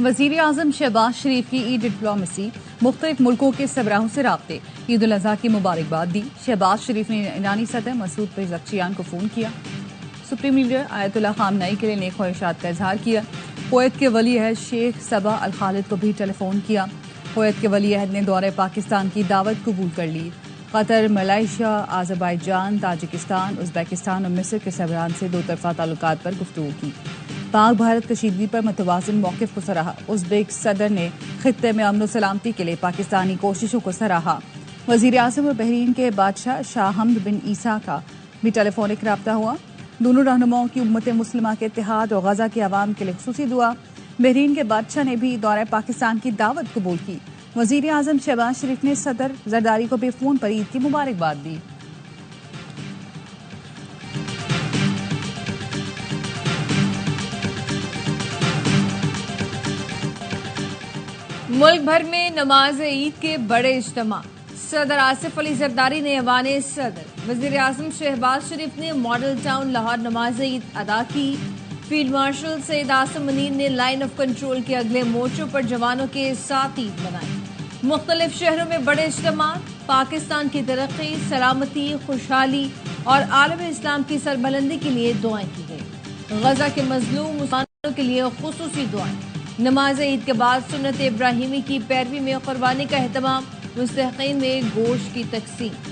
वजीर आजम शहबाज शरीफ की ई डिप्लोमेसी, मुख्तलिफ मुल्कों के सरबराहों से राब्ते, ईद उल अजहा की मुबारकबाद दी। शहबाज शरीफ ने ईरानी सदर मसूद पेज़ेश्कियान को फोन किया। सुप्रीम लीडर आयतुल्लाह खामनई के लिए नेक ख्वाहिशात का इजहार किया। कुवैत के वली अहद शेख सबा अल खालिद को भी टेलीफोन किया। कुवैत के वली अहद ने दौरे पाकिस्तान की दावत कबूल कर ली। Qatar, Malaysia, Azerbaijan, Tajikistan, Uzbekistan और मिस्र के सरबराहान से दो तरफा ताल्लुकात पर गुफ्तगू की। पाक भारत कशीदगी पर मुतवाज़िन मौक़िफ़ को सराहा। उज़्बेक सदर ने खित्ते में अमन सलामती के लिए पाकिस्तानी कोशिशों को सराहा। वज़ीर आज़म और बहरीन के बादशाह शाह हमद बिन ईसा का भी टेलीफोनिक रब्ता हुआ। दोनों रहनुमाओं की उम्मत मुस्लिमा के इत्तेहाद और गजा के अवाम के लिए खुसूसी दुआ। बहरीन के बादशाह ने भी दौरे पाकिस्तान की दावत कबूल की। वज़ीर आज़म शहबाज शरीफ ने सदर जरदारी को भी फोन पर ईद की मुबारकबाद दी। मुल्क भर में नमाज ईद के बड़े इज्तिमा। सदर आसिफ अली जरदारी ने ऐवान सदर, वज़ीर आज़म शहबाज शरीफ ने मॉडल टाउन लाहौर नमाज ईद अदा की। फील्ड मार्शल सैयद आसिम मुनीर ने लाइन ऑफ कंट्रोल के अगले मोर्चों पर जवानों के साथ ईद मनाई। मुख्तलिफ शहरों में बड़े इज्तिमा। पाकिस्तान की तरक्की, सलामती, खुशहाली और आलम इस्लाम की सरबलंदी के लिए दुआएं की गई। गजा के मजलूम मुसलमानों के लिए खुसूसी दुआएं। नमाज ईद के बाद सुन्नत इब्राहिमी की पैरवी में कुर्बानी का एहतमाम, मुस्तहिकीन में गोश्त की तकसीम।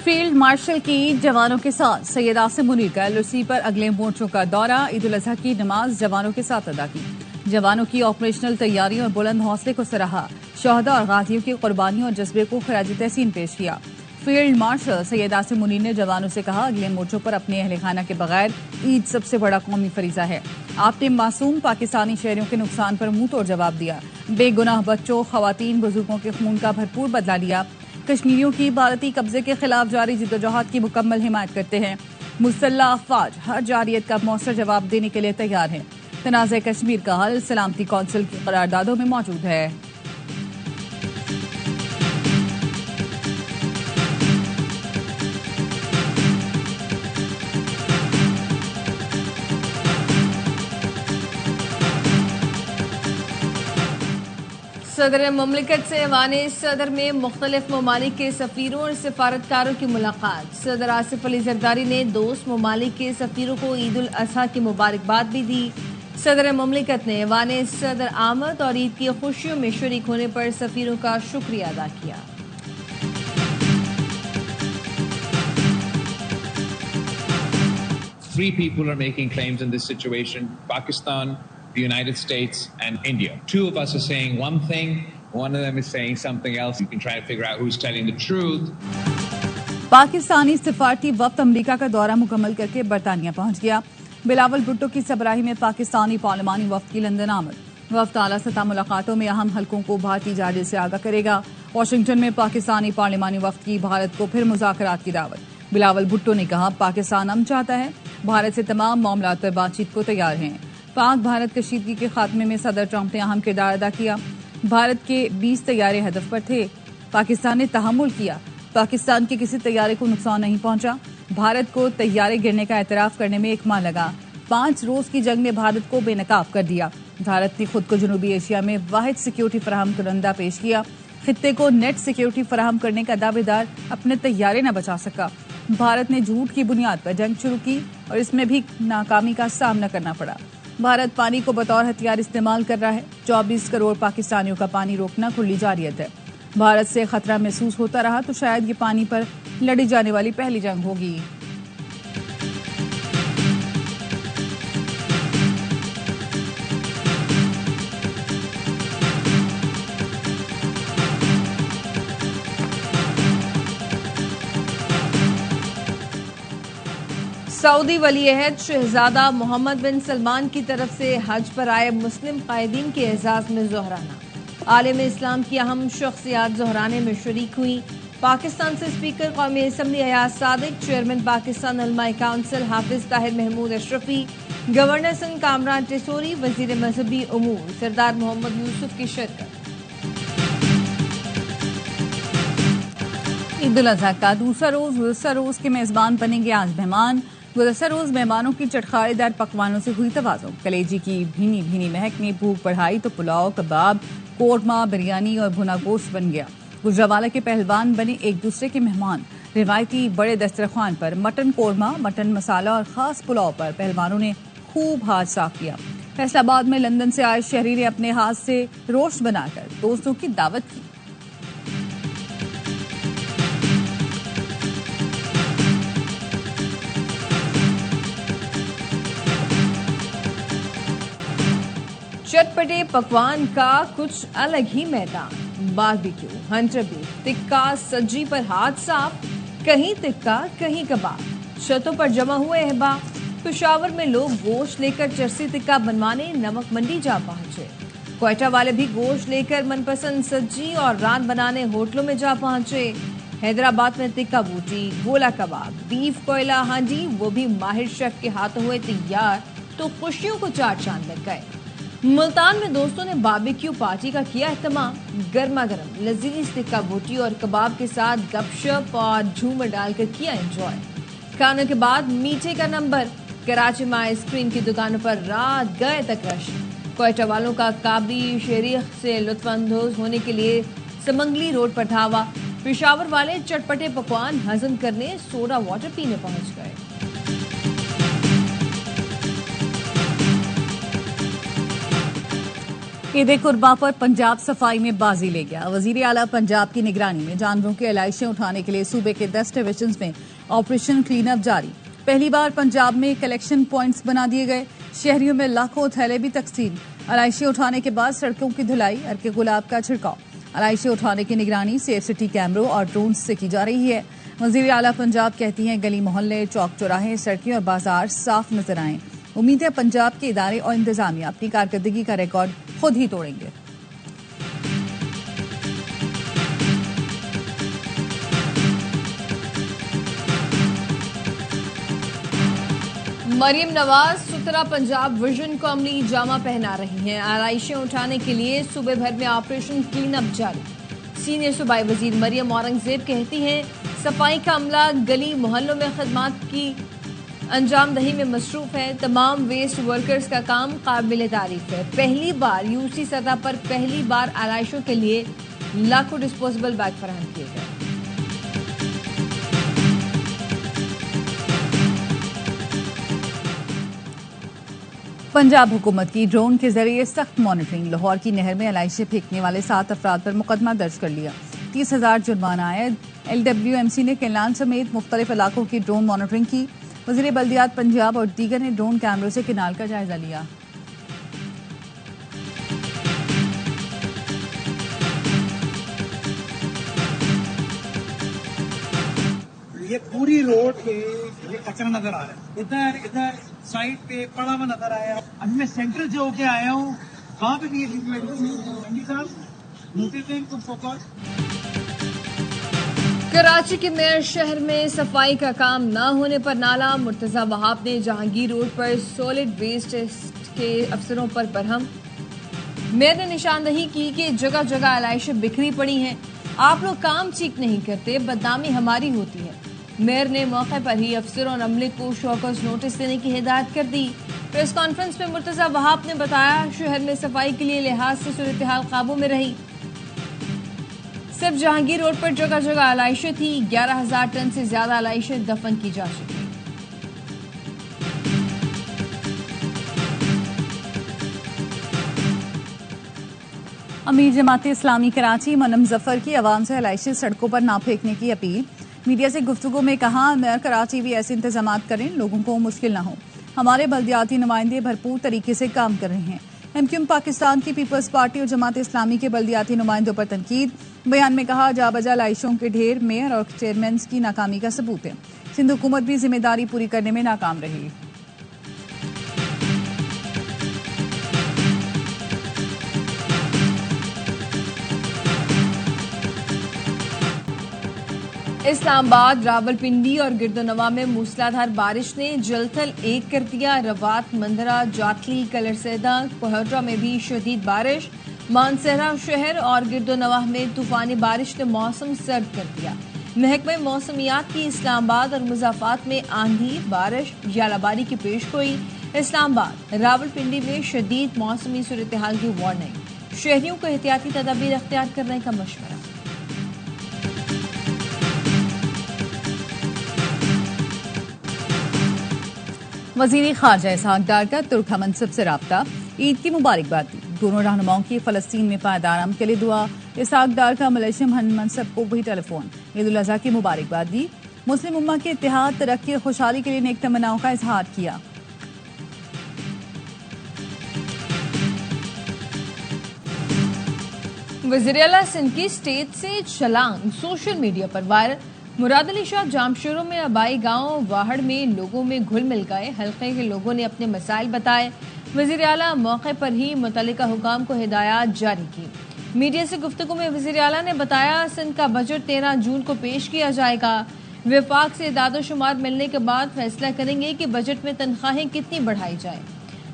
फील्ड मार्शल की जवानों के साथ सैयद आसिम मुनीर का LOC पर अगले मोर्चों का दौरा। ईद उल अजहा की नमाज जवानों के साथ अदा की। जवानों की ऑपरेशनल तैयारियों और बुलंद हौसले को सराहा। शहदा और गाजियों की कुर्बानियों और जज्बे को खराज तहसीन पेश किया। फील्ड मार्शल सैयद आसिम मुनीर ने जवानों से कहा, अगले मोर्चों पर अपने अहले खाना के बगैर ईद सबसे बड़ा कौमी फरीजा है। आपने मासूम पाकिस्तानी शहरियों के नुकसान पर मुंह तोड़ जवाब दिया। बेगुनाह बच्चों, खवातीन, बुजुर्गों के खून का भरपूर बदला लिया। कश्मीरियों की भारतीय कब्जे के खिलाफ जारी जिद्दोजहद की मुकम्मल हिमायत करते हैं। मुसल्लह अफवाज हर जारियत का मौसर जवाब देने के लिए तैयार हैं। तनाज़े कश्मीर का हल सलामती कौंसिल की करारदादों में मौजूद है। सदर ममलिकत से ऐवान सदर में मुख्तलिफ ममालिक के सफीरों और सिफारतकारों की मुलाकात। सदर आसिफ अली जरदारी ने दोस्त ममालिक के सफीरों को ईद उल अजहा की मुबारकबाद भी दी। सदर ममलिकत ने ऐवान सदर आमद और ईद की खुशियों में शरीक होने पर सफीरों का शुक्रिया अदा किया। Three people are making claims in this situation: Pakistan, the United States, and India. Two of us are saying one thing, one of them is saying something else. You can try to figure out who's telling the truth. Pakistani सिफारती वफ्द अमरीका का दौरा मुकम्मल करके बरतानिया पहुंच गया। बिलावल भुट्टो की सबराही में पाकिस्तानी पार्लिमानी वफ्द की लंदन आमद। वफ्द आला सतह मुलाकातों में अहम हलकों को भारतीय जार्जे से आगाह करेगा। वाशिंगटन में पाकिस्तानी पार्लिमानी वफ्द की भारत को फिर मुज़ाकरात की दावत। बिलावल भुट्टो ने कहा, पाकिस्तान अमन चाहता है, भारत से तमाम मामलात पर बातचीत को तैयार हैं। पाक भारत कशीदगी के खात्मे में सदर ट्रंप ने अहम किरदार अदा किया। भारत के 20 तैयारे हदफ पर थे, पाकिस्तान ने तहम्मुल किया। पाकिस्तान के किसी तैयारे को नुकसान नहीं पहुंचा। भारत को तैयारे गिरने का एतराफ करने में 1 माह लगा। 5 रोज की जंग ने भारत को बेनकाब कर दिया। भारत ने खुद को जनूबी एशिया में वाहिद सिक्योरिटी फराहम करंदा पेश किया। खित्ते को नेट सिक्योरिटी फराहम करने का दावेदार अपने तैयारे न बचा सका। भारत ने झूठ की बुनियाद पर जंग शुरू की और इसमें भी नाकामी का सामना करना पड़ा। भारत पानी को बतौर हथियार इस्तेमाल कर रहा है। 24 करोड़ पाकिस्तानियों का पानी रोकना खुली जारियत है। भारत से खतरा महसूस होता रहा तो शायद ये पानी पर लड़ी जाने वाली पहली जंग होगी। सऊदी वली अहद शहजादा मोहम्मद बिन सलमान की तरफ से हज पर आए मुस्लिम कायदीन के एजाज में जोहराना। आलिम इस्लाम की अहम शख्सियात जोहराने में शरीक हुई। पाकिस्तान से स्पीकर कौमी असम्बली अयाज सादिक, चेयरमैन पाकिस्तान उलमाए काउंसिल हाफिज ताहिर महमूद अशरफी, गवर्नर सिंध कामरान टिसोरी, वजीर मजहबी उमूर सरदार मोहम्मद यूसुफ की शिरकत। ईद उल अजहा का दूसरा रोज के मेजबान बनेंगे आज मेहमान। गुज़श्ता रोज मेहमानों की चटखारेदार पकवानों से हुई तवाज़ुन। कलेजी की भीनी भीनी महक ने भूख बढ़ाई तो पुलाव, कबाब, कोरमा, बिरयानी और भुना गोश्त बन गया। गुजरावाला के पहलवान बने एक दूसरे के मेहमान। रिवायती बड़े दस्तरखान पर मटन कोरमा, मटन मसाला और खास पुलाव पर पहलवानों ने खूब हाथ साफ किया। फैसलाबाद में लंदन से आए शहरी ने अपने हाथ से रोस्ट बनाकर दोस्तों की दावत की। चटपटे पकवान का कुछ अलग ही मैदान। बारबेक्यू, हंटर बीफ, टिक्का, सज्जी पर हाथ साफ, कहीं टिक्का कहीं कबाब। छतों पर जमा हुए अहबाब। पेशावर में लोग गोश्त लेकर चरसी टिक्का बनवाने नमक मंडी जा पहुंचे। क्वेटा वाले भी गोश्त लेकर मनपसंद सज्जी और रान बनाने होटलों में जा पहुंचे। हैदराबाद में टिक्का बूटी, गोला कबाब, बीफ कोयला हांडी, वो भी माहिर शेफ के हाथों हुए तैयार, तो खुशियों को चार चांद लग गए। मुल्तान में दोस्तों ने बारबेक्यू पार्टी का किया एहतमाम। गर्मा गर्म लजीज टिक्का बूटी और कबाब के साथ गपशप और झूमर डालकर किया एंजॉय। खाने के बाद मीठे का नंबर। कराची में आइसक्रीम की दुकानों पर रात गए तक रश। क्वेटा वालों का काबरी शरीख से लुत्फानंदोज होने के लिए समंगली रोड पर धावा। पेशावर वाले चटपटे पकवान हजम करने सोडा वाटर पीने पहुंच गए। ईद कुर्बा पर पंजाब सफाई में बाजी ले गया। वजीर आला पंजाब की निगरानी में जानवरों की आलाइशें उठाने के लिए सूबे के 10 डिवीजन में ऑपरेशन क्लीन अप जारी। पहली बार पंजाब में कलेक्शन पॉइंट्स बना दिए गए। शहरियों में लाखों थैले भी तकसीम। आलाइशें उठाने के बाद सड़कों की धुलाई, अर्के गुलाब का छिड़काव। आलाइशें उठाने की निगरानी सेफ सिटी कैमरों और ड्रोन से की जा रही है। वजीर आला पंजाब कहती हैं गली मोहल्ले, चौक चौराहे, सड़कें और बाजार साफ नजर आएं। उम्मीद है पंजाब के इदारे और इंतजामिया अपनी कारकर्दगी का रिकॉर्ड खुद ही तोड़ेंगे। मरियम नवाज सुतरा पंजाब विजन को अमली जामा पहना रही हैं। आलाइशें उठाने के लिए सूबे भर में ऑपरेशन क्लीन अप जारी। सीनियर सूबाई वजीर मरियम औरंगजेब कहती हैं सफाई का अमला गली मोहल्लों में खदमात की अंजाम दही में मसरूफ है। तमाम वेस्ट वर्कर्स का काम काबिल तारीफ है। पहली बार यूसी सतह पर पहली बार आलाइशों के लिए लाखों डिस्पोजेबल बैग फराहम किए गए। पंजाब हुकूमत की ड्रोन के जरिए सख्त मॉनिटरिंग। लाहौर की नहर में आलाइशें फेंकने वाले 7 अफराद पर मुकदमा दर्ज कर लिया। 30,000 जुर्माना आयद। LWMC ने केलान समेत मुख्तलिफ इलाकों की ड्रोन मॉनिटरिंग की। वज़ीर बल्दियात पंजाब और दीगर ने ड्रोन कैमरों से किनाल का जायजा लिया। ये पूरी रोड पे ये कचरा नजर आ रहा है। इधर साइड पे पड़ा हुआ नजर आया। अभी मैं सेंट्रल से होके आया हूँ, वहाँ पे भी कराची के मेयर शहर में सफाई का काम न होने पर नाला। मुर्तजा वहाब ने जहांगीर रोड पर सॉलिड वेस्ट के अफसरों पर बरहम। मेयर ने निशानदही की कि जगह जगह आलाइशें बिखरी पड़ी हैं। आप लोग काम ठीक नहीं करते, बदनामी हमारी होती है। मेयर ने मौके पर ही अफसरों और अमले को शोकॉज नोटिस देने की हिदायत कर दी। प्रेस कॉन्फ्रेंस में मुर्तजा वहाब ने बताया शहर में सफाई के लिए लिहाज से सूरत-ए-हाल काबू में रही। सिर्फ जहांगीर रोड पर जगह जगह आलाइशें थी। 11,000 टन से ज्यादा आलाइशें दफन की जा चुकी। अमीर जमात इस्लामी कराची मनम जफर की आवाम से आलाइशें सड़कों पर ना फेंकने की अपील। मीडिया से गुफ्तगू में कहा मेयर कराची भी ऐसे इंतजाम करें लोगों को मुश्किल ना हो। हमारे बल्दियाती नुमाइंदे भरपूर तरीके से काम कर रहे हैं। MQM पाकिस्तान की पीपल्स पार्टी और जमात इस्लामी के बल्दियाती नुमाइंदों पर तनकीद। बयान में कहा जा बजा लाइशों के ढेर मेयर और चेयरमैन की नाकामी का सबूत है। सिंध हुकूमत भी जिम्मेदारी पूरी करने में नाकाम रही। इस्लामाबाद, रावलपिंडी और गिरदोनवा में मूसलाधार बारिश ने जलथल एक कर दिया। रवात, मंदरा, जातली, कलरसेदा, कोहटा में भी शदीद बारिश। मानसहरा शहर और गिरदोनवा में तूफानी बारिश ने मौसम सर्द कर दिया। महकमे मौसमियात की इस्लामाबाद और मुज़ाफ़ात में आंधी, बारिश, यालाबारी की पेशगोई। इस्लामाबाद, रावलपिंडी में शदीद मौसमी सूरत हाल की वार्निंग। शहरियों को एहतियाती तदाबीर अख्तियार करने का मशवरा। वज़ीर ख़ारजा इसहाक़ डार का तुर्क मनसब से रब्ता, ईद की मुबारकबाद दी। दोनों रहनुमाओं की फ़लस्तीन में पायदार अमन के लिए दुआ। इसहाक़ डार का मलेशियन मनसब को भी टेलीफोन, ईद उल अज़हा की मुबारकबाद दी। मुस्लिम उम्मा के इत्तेहाद, तरक्की और खुशहाली के लिए नेक तमन्नाओं का इजहार किया। वज़ीर आला सिंध की स्टेज से छलांग सोशल मीडिया पर वायरल। मुराद अली शाह जामशोरों में आबाई गांव वाहड़ में लोगों में घुल मिल गए। हल्के के लोगों ने अपने मसाइल बताए। वज़ीर आला मौके पर ही मुतल्लिका हुकाम को हिदायत जारी की। मीडिया से गुफ्तगू में वज़ीर आला ने बताया, सिंध का बजट 13 जून को पेश किया जाएगा। विफाक से इदाद शुमार मिलने के बाद फैसला करेंगे कि बजट में तनख्वाहें कितनी बढ़ाई जाए।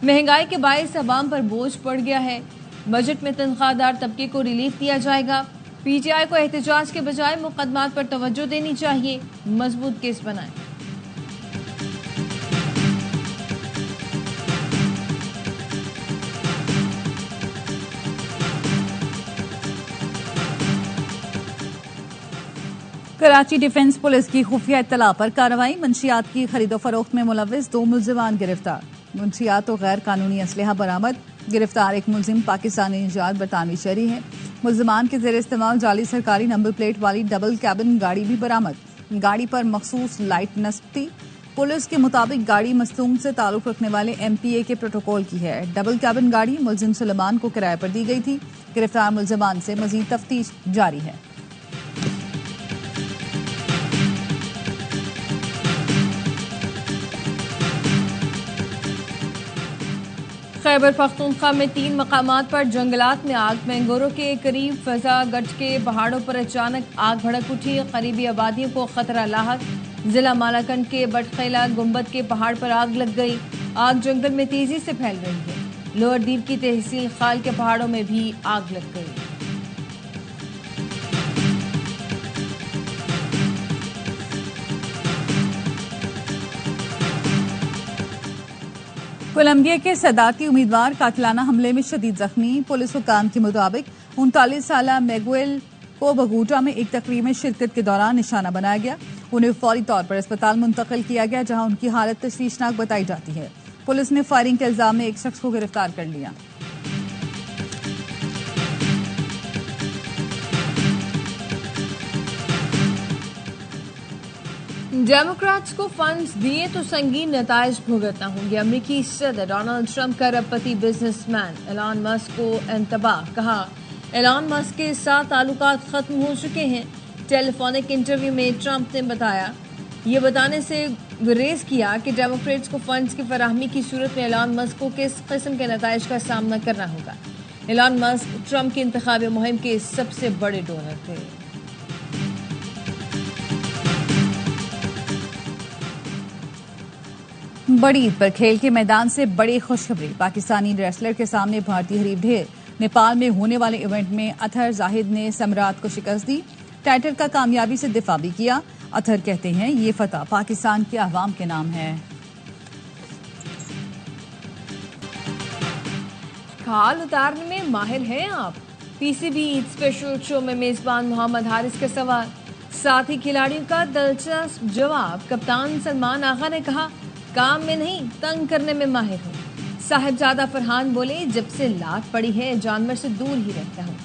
महंगाई के बायस अवाम पर बोझ पड़ गया है। बजट में तनख्वाहदार तबके को रिलीफ दिया जाएगा। पीटीआई को एहतजाज के बजाय मुकदमात पर तवज्जो देनी चाहिए। मजबूत केस बनाएं। कराची डिफेंस पुलिस की खुफिया इत्तला पर कार्रवाई। मंशियात की खरीदो फरोख्त में मुलव्विस 2 मुलजिमान गिरफ्तार। मंशियात और गैर कानूनी असलहा बरामद। गिरफ्तार एक मुलजिम पाकिस्तानी निजात बरतानवी शहरी है। मुलजिमान के जेर इस्तेमाल जाली सरकारी नंबर प्लेट वाली डबल कैबिन गाड़ी भी बरामद। गाड़ी पर मखसूस लाइट नस्ब थी। पुलिस के मुताबिक गाड़ी मस्तूम से ताल्लुक रखने वाले MPA के प्रोटोकॉल की है। डबल कैबिन गाड़ी मुलजिम सुलेमान को किराए पर दी गई थी। गिरफ्तार मुलजिमान से मजीद तफ्तीश जारी है। खैबर पख्तूनख्वा में 3 मकामात पर जंगलात में आग। मैंगोरों के करीब फजा गढ़ के पहाड़ों पर अचानक आग भड़क उठी। करीबी आबादियों को खतरा लाहक। जिला मालाकंड के बटखेला गुंबद के पहाड़ पर आग लग गई। आग जंगल में तेजी से फैल रही है। लोअर दीर की तहसील खाल के पहाड़ों में भी आग लग गई। कोलंबिया के सदारती उम्मीदवार कातिलाना हमले में शदीद जख्मी। पुलिस हुकाम के मुताबिक 39 साला मैगुएल को बगूटा में एक तकरीब में शिरकत के दौरान निशाना बनाया गया। उन्हें फौरी तौर पर अस्पताल मुंतकिल किया गया, जहां उनकी हालत तशवीशनाक बताई जाती है। पुलिस ने फायरिंग के इल्जाम में एक शख्स को गिरफ्तार कर लिया। डेमोक्रेट्स को फंड्स दिए तो संगीन नताइज भुगतना होंगे। अमेरिकी सदर डोनाल्ड ट्रंप का अरबपति बिजनेसमैन एलन मस्क को इंतबाह। कहा, एलन मस्क के साथ ताल्लुकात खत्म हो चुके हैं। टेलीफोनिक इंटरव्यू में ट्रंप ने बताया, ये बताने से गुरेज किया कि डेमोक्रेट्स को फंड्स की फराहमी की सूरत में एलन मस्क को किस किस्म के नताइज का सामना करना होगा। एलन मस्क ट्रंप की इंतखाबी मुहिम के सबसे बड़े डोनर थे। बड़ी ईद पर खेल के मैदान से बड़ी खुशखबरी। पाकिस्तानी रेसलर के सामने भारतीय हरीफ ढेर। नेपाल में होने वाले इवेंट में अतहर जाहिद ने सम्राट को शिकस्त दी। टाइटल का कामयाबी से दिफा भी किया। अतहर कहते हैं, ये फतह पाकिस्तान के अवाम के नाम है। खाल उतारने में माहिर हैं आप। PCB ईद स्पेशल शो में मेजबान मोहम्मद हारिस का सवाल, साथ ही खिलाड़ियों का दिलचस्प जवाब। कप्तान सलमान आगा ने कहा, काम में नहीं तंग करने में माहिर हूँ। साहिबजादा फरहान बोले, जब से लात पड़ी है जानवर से दूर ही रहता हूँ।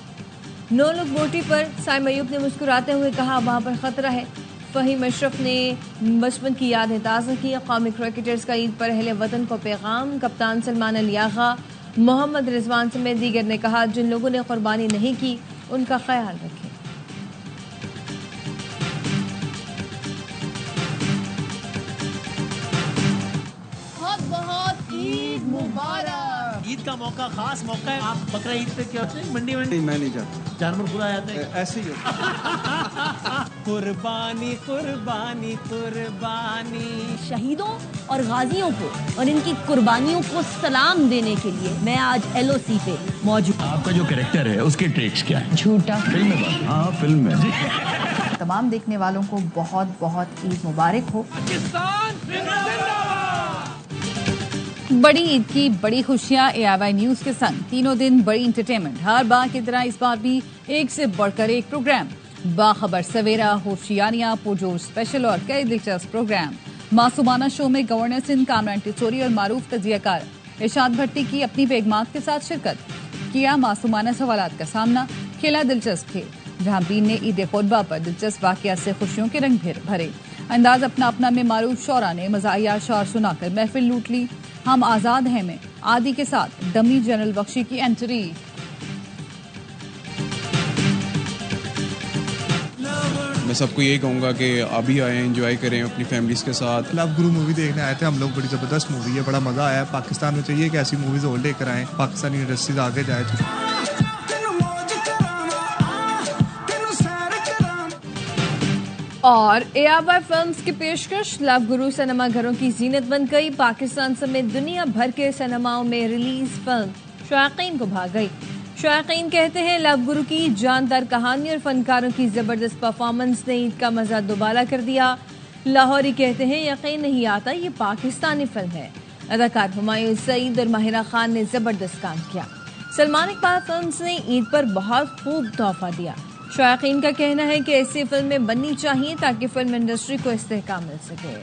9 लोग बोटी पर साइम अयूब ने मुस्कुराते हुए कहा, वहाँ पर खतरा है। फहीम अशरफ ने बचपन की यादें ताज़ा की। कौमी क्रिकेटर्स का ईद पर अहले वतन को पैगाम। कप्तान सलमान अली आगा, मोहम्मद रिजवान समेत दीगर ने कहा, जिन लोगों ने कुर्बानी नहीं की उनका ख्याल रखें। ईद का मौका खास मौका है। आप बकरा ईद पे क्या होते हैं? मंडी में नहीं, मैं नहीं जाता। जानवर बुरा जाते हैं ऐसे ही होता। कुर्बानी कुर्बानी कुर्बानी। शहीदों और गाजियों को और इनकी कुर्बानियों को सलाम देने के लिए मैं आज LOC पे मौजूद। आपका जो कैरेक्टर है उसके ट्रिक्स क्या है? झूठा। फिल्म में? हाँ, फिल्म में। तमाम देखने वालों को बहुत बहुत ईद मुबारक हो। बड़ी ईद की बड़ी खुशियां AIY न्यूज के संग तीनों दिन बड़ी एंटरटेनमेंट। हर बार की तरह इस बार भी एक से बढ़कर एक प्रोग्राम, बाखबर सवेरा, होशियारियां, पुरजोर स्पेशल और कई दिलचस्प प्रोग्राम। मासूमाना शो में गवर्नर सिंध, कामरान टिचोरी और मारूफ तजियाकार इरशाद भट्टी की अपनी बेगमात के साथ शिरकत, किया मासूमाना सवालात का सामना, खेला दिलचस्प खेल। जहां बीन ने ईद खुतबा पर दिलचस्प वाकयात से खुशियों के रंग भरे। अंदाज अपना अपना में मारूफ शौरा ने मज़ाहिया अशार सुनाकर महफिल लूट ली। हम आजाद हैं में आदि के साथ डमी जनरल बख्शी की एंट्री। मैं सबको यही कहूँगा कि अभी आए, एंजॉय करें अपनी फैमिलीज के साथ। लव गुरु मूवी देखने आए थे हम लोग, बड़ी जबरदस्त मूवी है, बड़ा मजा आया। पाकिस्तान में चाहिए कि ऐसी मूवीज और लेकर आए, पाकिस्तानी इंडस्ट्रीज आगे जाए। और AIY फिल्म्स की पेशकश लव गुरु सिनेमा घरों की जीनत बन गई। पाकिस्तान समेत दुनिया भर के सिनेमाओं में रिलीज फिल्म शायकीन को भाग गई। शायकीन कहते हैं लव गुरु की जानदार कहानी और फनकारों की जबरदस्त परफॉर्मेंस ने ईद का मजा दोबारा कर दिया। लाहौरी कहते हैं यकीन नहीं आता ये पाकिस्तानी फिल्म है। अदाकार हुमायूं सईद और माहिरा खान ने जबरदस्त काम किया। सलमान इकबाल फिल्म्स ने ईद पर बहुत खूब तोहफा दिया। शायकीन का कहना है कि ऐसी फिल्में बननी चाहिए ताकि फिल्म इंडस्ट्री को इस्तेहकाम मिल सके।